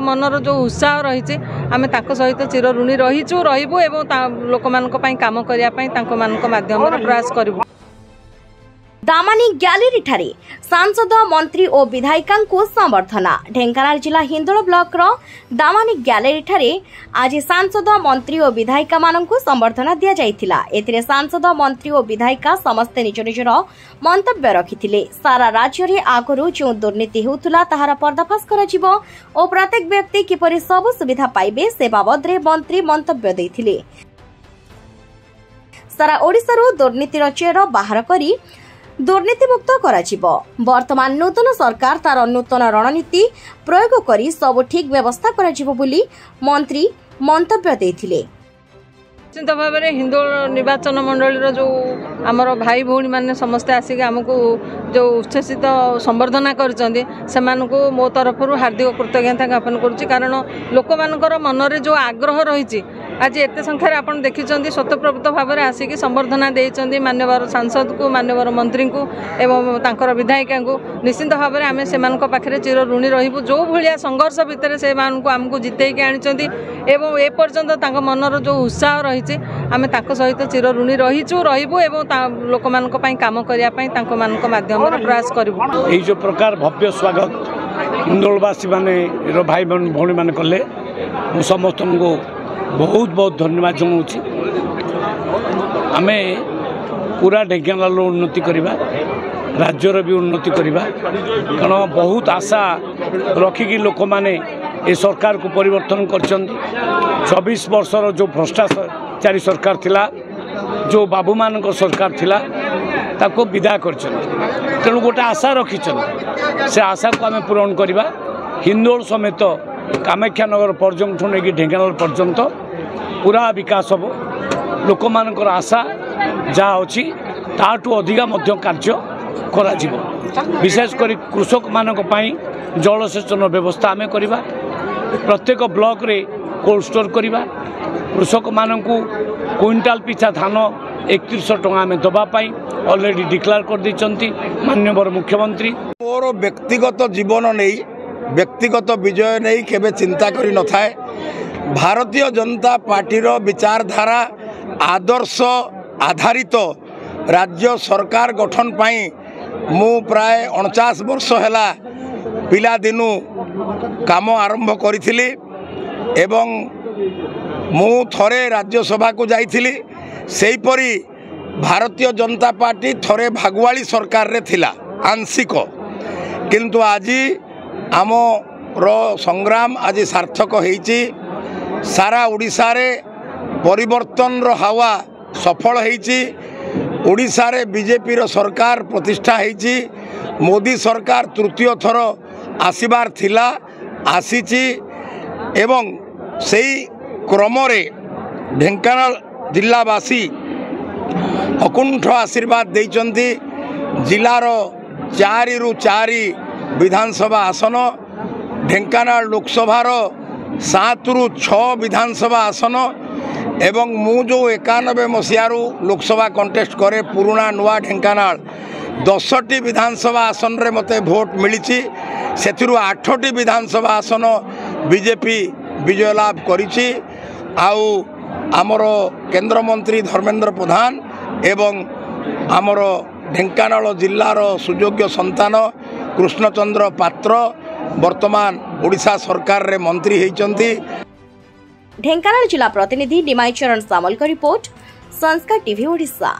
मनर जो उत्साह रही आम सहित चिर ऋणी रहीचु रहीबु एवं लोक काम करने माध्यम प्रयास करूँ। दामानी गैलेरी ठारे सांसद मंत्री और विधायिका को संबर्धना। ढेंकानाल जिला हिंदोल ब्लॉक रो दामानी गैलेरी ठारे आज सांसद मंत्री और विधायिका माननकु संबर्धना दिया जायतिला। एथिरे सांसद मंत्री और विधायिका समस्त निज निजर मंतव्य रखिथिले। सारा राज्य रे आगरु जो दुर्नीति हेउतुला ताहार पर्दाफाश कराजिबो और प्रत्येक व्यक्ति किपरि सब सुविधा पाइबे से बाबद रे मंत्री मंतव्य दैथिले। सारा ओडिसा दुर्नीतिर चेर बाहर करी दुर्नीतिमुक्त कराजिबो। वर्तमान नूतन सरकार तार नूतन रणनीति प्रयोग करी सब ठीक व्यवस्था कराजिबो बोली मंत्री मंतव्य देथिले। निश्चित भाव में हिंदोल निर्वाचन मंडल जो आमर भाई भौणी मैंने समस्ते आसिक आमको जो उच्छ्वसित संबर्धना कर मो तरफ हार्दिक कृतज्ञता ज्ञापन करुच्ची। कारण लोक मानकर मनरे जो आग्रह रही आज एत संख्यार आप देखी स्वतःप्रवृत्त भाव में आसिक संबर्धना देते मान्यवर सांसद को मान्यवर मंत्री को एवं तांकर विधायिका को। निश्चित भाव में आम से पाखे चिर ऋणी रहीबु। जो भाया संघर्ष भितर से आमको जितेक आनी एवं एपर्यंत मनर जो उत्साह रही आम सहित चिर ऋणी रहीचु रहीबु एवं लोक काम करने माध्यम प्रयास करूँ। ये जो प्रकार भव्य स्वागत हिंदोलवासी माने भाई भौणी मैंने कले समस्त को बहुत बहुत धन्यवाद जनाऊँ। आम पूरा ढेंकानाल उन्नति करवा राज्यर भी उन्नति करवा कारण बहुत आशा रखिकी लोक मैंने ये सरकार को परिवर्तन कर 24 वर्षर जो भ्रष्टाचारी सरकार थिला जो बाबू मान सरकार थिला ताको विदा कर तेणु गोटे आशा रखी से आशा को आम पूरण करवा। हिंदोल समेत कामाख्यानगर पर्यटन नहीं ढेंकानाल पर्यंत पूरा विकास हम लोक मानकर आशा जहाँ अच्छी ताठू अधिका मध्य कार्य करा विशेषकर कृषक मानक पई जलसेचन व्यवस्था आम करवा। प्रत्येक ब्लॉक रे कोल्ड स्टोर करवा। कृषक मानकू क्विंटाल पिछा धान 3100 टଙ୍କା आम दवाई ऑलरेडी डिक्लेयर कर देइचंती माननीय मुख्यमंत्री। मोर व्यक्तिगत जीवन नहीं व्यक्तिगत विजय नहीं केबे चिंता करी न थाए। भारतीय जनता पार्टी रो विचारधारा आदर्श आधारित राज्य सरकार गठन पाई मु प्राय 49 वर्ष हैला पिला दिनु काम आरंभ करिथिली एवं मु थरे राज्यसभा को जाइथिली। सेही परी भारतीय जनता पार्टी थरे भागवाली सरकार रे थिला आंशिक किंतु आज आम संग्राम आज सार्थक होईची। सारा ओडिशा रे परिवर्तन रो हावा सफल होईची। ओडिशा रे बीजेपी रो सरकार प्रतिष्ठा होईची। मोदी सरकार तृतीय थर आसीबार थिला आसीची एवं सेही क्रम रे ढेंकानाल जिलावासी अकुंठ आशीर्वाद देइचंती। जिलार 4 रु 4 विधानसभा आसन ढेंकानाल लोकसभा 7 रु 6 विधानसभा आसन एवं मु जो 91 मसीहारू लोकसभा कंटेस्ट करे पुराना नुआ ढेंकानाल 10टी विधानसभा आसन रे मते भोट मिली। सेथिरु 8टी विधानसभा आसन बीजेपी विजय लाभ करिछि। आउ आमर केंद्र मंत्री धर्मेंद्र प्रधान एवं आमर ढेंकानाल जिल्लार सुयोग्य संतान कृष्णचंद्र पात्र वर्तमान ओडिशा सरकार रे मंत्री होइचंती। ढेंकानाल जिला प्रतिनिधि निमाई चरण सामल का रिपोर्ट संस्कार टीवी ओडिशा।